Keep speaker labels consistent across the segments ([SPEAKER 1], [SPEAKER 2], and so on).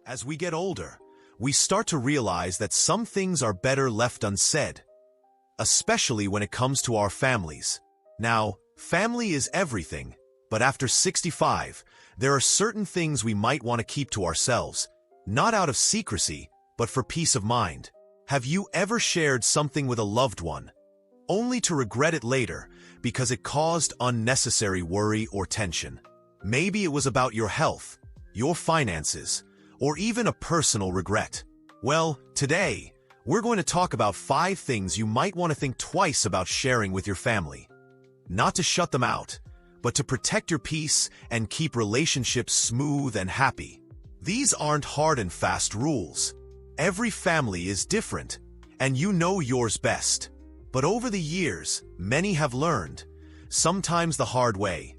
[SPEAKER 1] As we get older, we start to realize that some things are better left unsaid, especially when it comes to our families. Now, family is everything, but after 65, there are certain things we might want to keep to ourselves, not out of secrecy, but for peace of mind. Have you ever shared something with a loved one, only to regret it later because it caused unnecessary worry or tension? Maybe it was about your health, your finances, or even a personal regret. Well, today, we're going to talk about 5 things you might want to think twice about sharing with your family. Not to shut them out, but to protect your peace and keep relationships smooth and happy. These aren't hard and fast rules. Every family is different, and you know yours best. But over the years, many have learned, sometimes the hard way,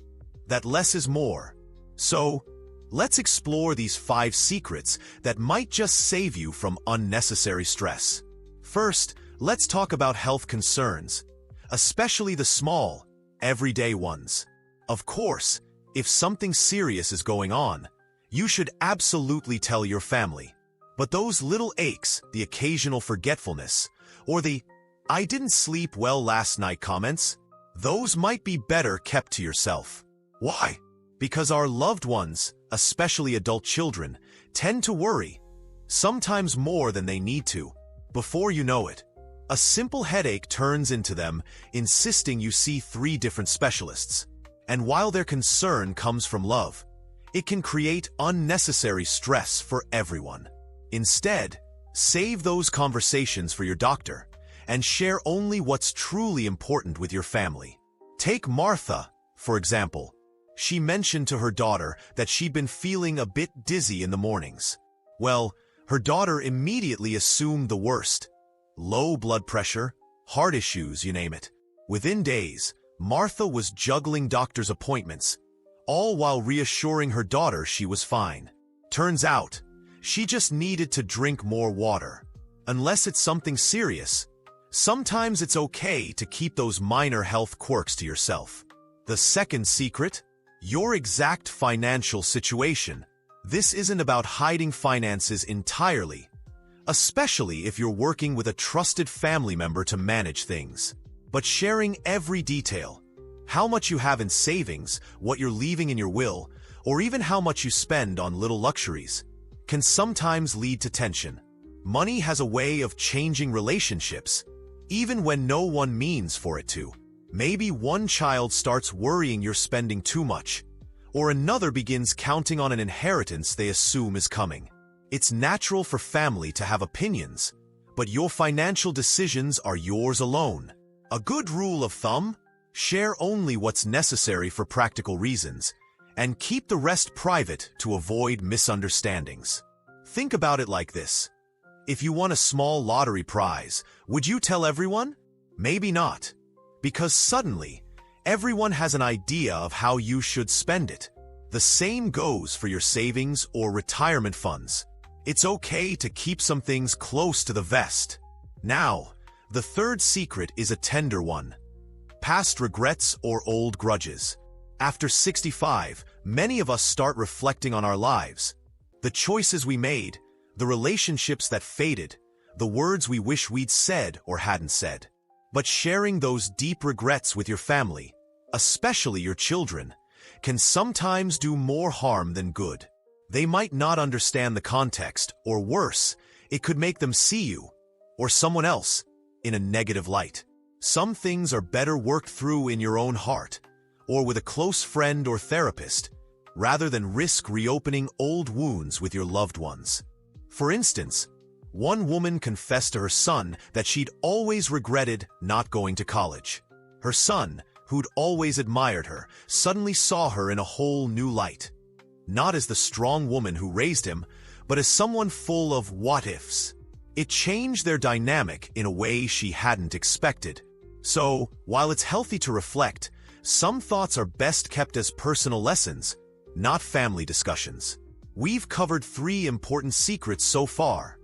[SPEAKER 1] that less is more. So, let's explore these 5 secrets that might just save you from unnecessary stress. First, let's talk about health concerns, especially the small, everyday ones. Of course, if something serious is going on, you should absolutely tell your family. But those little aches, the occasional forgetfulness, or the "I didn't sleep well last night" comments, those might be better kept to yourself. Why? Because our loved ones, especially adult children, tend to worry, sometimes more than they need to. Before you know it, a simple headache turns into them insisting you see 3 different specialists. And while their concern comes from love, it can create unnecessary stress for everyone. Instead, save those conversations for your doctor and share only what's truly important with your family. Take Martha, for example. She mentioned to her daughter that she'd been feeling a bit dizzy in the mornings. Well, her daughter immediately assumed the worst. Low blood pressure, heart issues, you name it. Within days, Martha was juggling doctor's appointments, all while reassuring her daughter she was fine. Turns out, she just needed to drink more water. Unless it's something serious, sometimes it's okay to keep those minor health quirks to yourself. The second secret: your exact financial situation. This isn't about hiding finances entirely, especially if you're working with a trusted family member to manage things. But sharing every detail, how much you have in savings, what you're leaving in your will, or even how much you spend on little luxuries, can sometimes lead to tension. Money has a way of changing relationships, even when no one means for it to. Maybe one child starts worrying you're spending too much, or another begins counting on an inheritance they assume is coming. It's natural for family to have opinions, but your financial decisions are yours alone. A good rule of thumb: share only what's necessary for practical reasons, and keep the rest private to avoid misunderstandings. Think about it like this. If you won a small lottery prize, would you tell everyone? Maybe not. Because suddenly, everyone has an idea of how you should spend it. The same goes for your savings or retirement funds. It's okay to keep some things close to the vest. Now, the third secret is a tender one: past regrets or old grudges. After 65, many of us start reflecting on our lives. The choices we made, the relationships that faded, the words we wish we'd said or hadn't said. But sharing those deep regrets with your family, especially your children, can sometimes do more harm than good. They might not understand the context, or worse, it could make them see you, or someone else, in a negative light. Some things are better worked through in your own heart, or with a close friend or therapist, rather than risk reopening old wounds with your loved ones. For instance, one woman confessed to her son that she'd always regretted not going to college. Her son, who'd always admired her, suddenly saw her in a whole new light. Not as the strong woman who raised him, but as someone full of what-ifs. It changed their dynamic in a way she hadn't expected. So, while it's healthy to reflect, some thoughts are best kept as personal lessons, not family discussions. We've covered 3 important secrets so far: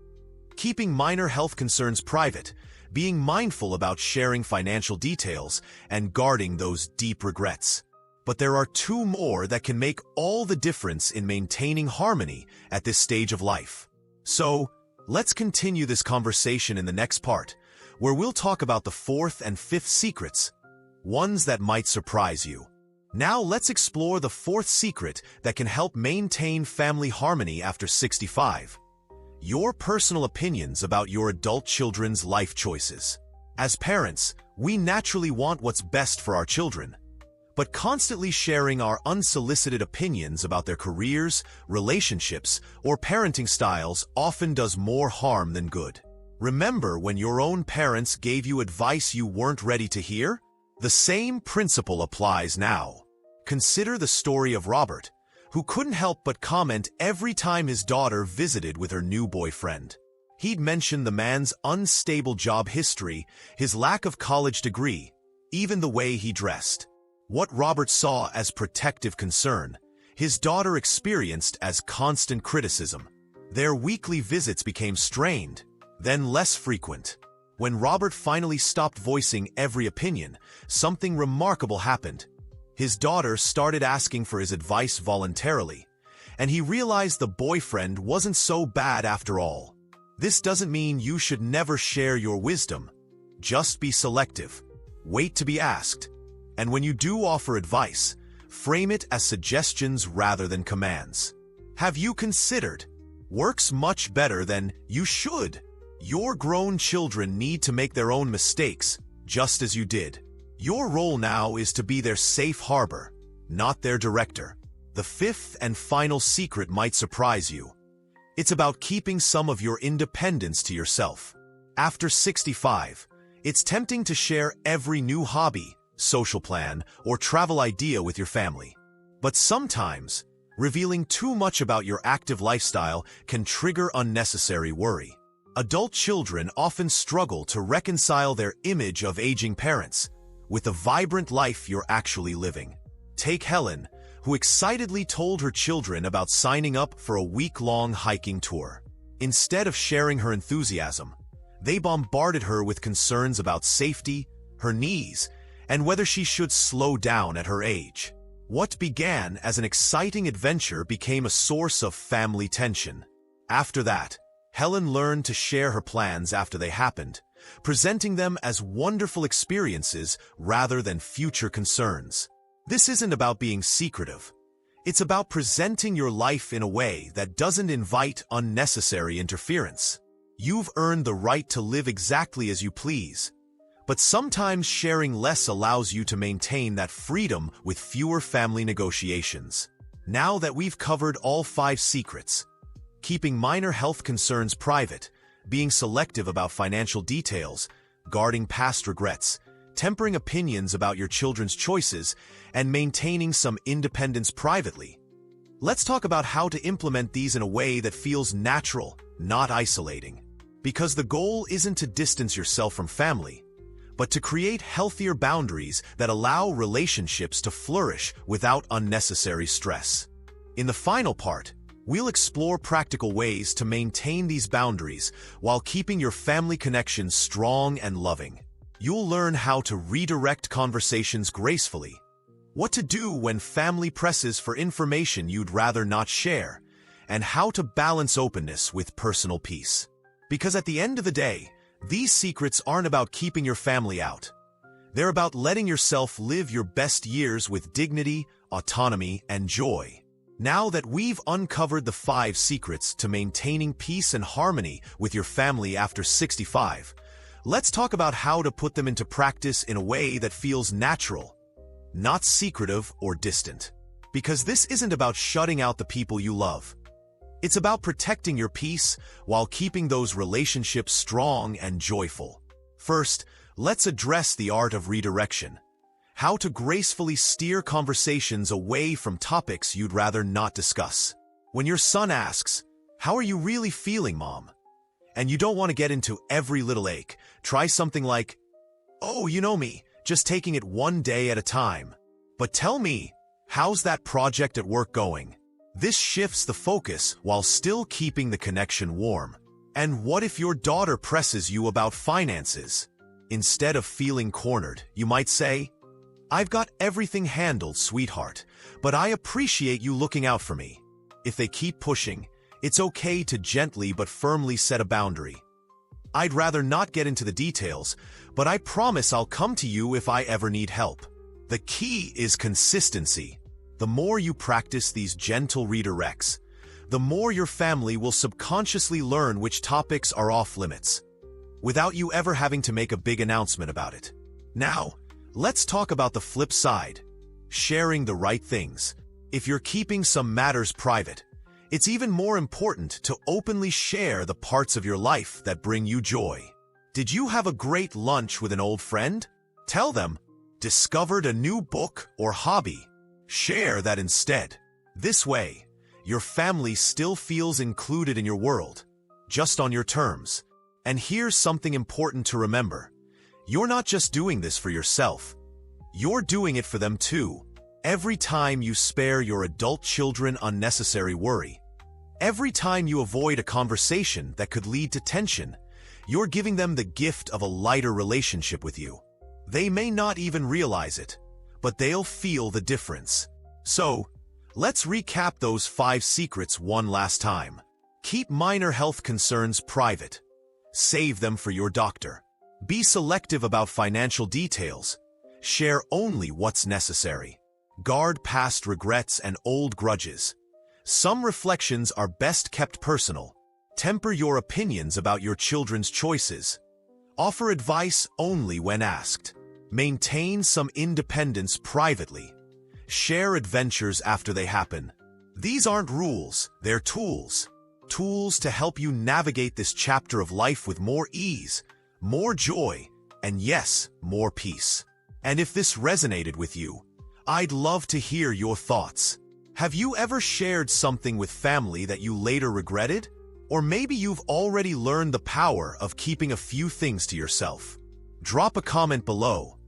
[SPEAKER 1] keeping minor health concerns private, being mindful about sharing financial details, and guarding those deep regrets. But there are two more that can make all the difference in maintaining harmony at this stage of life. So, let's continue this conversation in the next part, where we'll talk about the fourth and fifth secrets, ones that might surprise you. Now let's explore the fourth secret that can help maintain family harmony after 65. Your personal opinions about your adult children's life choices. As parents, we naturally want what's best for our children. But constantly sharing our unsolicited opinions about their careers, relationships, or parenting styles often does more harm than good. Remember when your own parents gave you advice you weren't ready to hear? The same principle applies now. Consider the story of Robert, who couldn't help but comment every time his daughter visited with her new boyfriend. He'd mention the man's unstable job history, his lack of college degree, even the way he dressed. What Robert saw as protective concern, his daughter experienced as constant criticism. Their weekly visits became strained, then less frequent. When Robert finally stopped voicing every opinion, something remarkable happened. His daughter started asking for his advice voluntarily, and he realized the boyfriend wasn't so bad after all. This doesn't mean you should never share your wisdom. Just be selective. Wait to be asked. And when you do offer advice, frame it as suggestions rather than commands. Have you considered? Works much better than you should. Your grown children need to make their own mistakes, just as you did. Your role now is to be their safe harbor, not their director. The fifth and final secret might surprise you. It's about keeping some of your independence to yourself. After 65, it's tempting to share every new hobby, social plan, or travel idea with your family. But sometimes, revealing too much about your active lifestyle can trigger unnecessary worry. Adult children often struggle to reconcile their image of aging parents with the vibrant life you're actually living. Take Helen, who excitedly told her children about signing up for a week-long hiking tour. Instead of sharing her enthusiasm, they bombarded her with concerns about safety, her knees, and whether she should slow down at her age. What began as an exciting adventure became a source of family tension. After that, Helen learned to share her plans after they happened, presenting them as wonderful experiences rather than future concerns. This isn't about being secretive. It's about presenting your life in a way that doesn't invite unnecessary interference. You've earned the right to live exactly as you please, but sometimes sharing less allows you to maintain that freedom with fewer family negotiations. Now that we've covered all 5 secrets, keeping minor health concerns private, being selective about financial details, guarding past regrets, tempering opinions about your children's choices, and maintaining some independence privately, let's talk about how to implement these in a way that feels natural, not isolating. Because the goal isn't to distance yourself from family, but to create healthier boundaries that allow relationships to flourish without unnecessary stress. In the final part, we'll explore practical ways to maintain these boundaries while keeping your family connections strong and loving. You'll learn how to redirect conversations gracefully, what to do when family presses for information you'd rather not share, and how to balance openness with personal peace. Because at the end of the day, these secrets aren't about keeping your family out. They're about letting yourself live your best years with dignity, autonomy, and joy. Now that we've uncovered the 5 secrets to maintaining peace and harmony with your family after 65, let's talk about how to put them into practice in a way that feels natural, not secretive or distant. Because this isn't about shutting out the people you love. It's about protecting your peace while keeping those relationships strong and joyful. First, let's address the art of redirection. How to gracefully steer conversations away from topics you'd rather not discuss. When your son asks, "How are you really feeling, Mom?" and you don't want to get into every little ache, try something like, "Oh, you know me, just taking it one day at a time. But tell me, how's that project at work going?" This shifts the focus while still keeping the connection warm. And what if your daughter presses you about finances? Instead of feeling cornered, you might say, "I've got everything handled, sweetheart, but I appreciate you looking out for me." If they keep pushing, it's okay to gently but firmly set a boundary. "I'd rather not get into the details, but I promise I'll come to you if I ever need help." The key is consistency. The more you practice these gentle redirects, the more your family will subconsciously learn which topics are off limits, without you ever having to make a big announcement about it. Now, let's talk about the flip side, sharing the right things. If you're keeping some matters private, it's even more important to openly share the parts of your life that bring you joy. Did you have a great lunch with an old friend? Tell them. Discovered a new book or hobby? Share that instead. This way, your family still feels included in your world, just on your terms. And here's something important to remember. You're not just doing this for yourself. You're doing it for them too. Every time you spare your adult children unnecessary worry, every time you avoid a conversation that could lead to tension, you're giving them the gift of a lighter relationship with you. They may not even realize it, but they'll feel the difference. So, let's recap those 5 secrets one last time. Keep minor health concerns private. Save them for your doctor. Be selective about financial details. Share only what's necessary. Guard past regrets and old grudges. Some reflections are best kept personal. Temper your opinions about your children's choices. Offer advice only when asked. Maintain some independence privately. Share adventures after they happen. These aren't rules, they're tools. Tools to help you navigate this chapter of life with more ease, more joy, and yes, more peace. And if this resonated with you, I'd love to hear your thoughts. Have you ever shared something with family that you later regretted? Or maybe you've already learned the power of keeping a few things to yourself. Drop a comment below.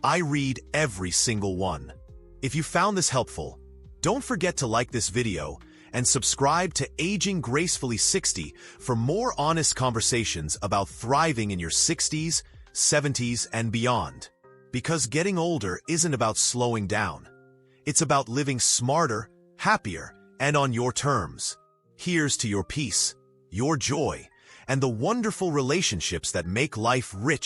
[SPEAKER 1] I read every single one. If you found this helpful, don't forget to like this video and subscribe to Aging Gracefully 60 for more honest conversations about thriving in your 60s, 70s, and beyond. Because getting older isn't about slowing down. It's about living smarter, happier, and on your terms. Here's to your peace, your joy, and the wonderful relationships that make life rich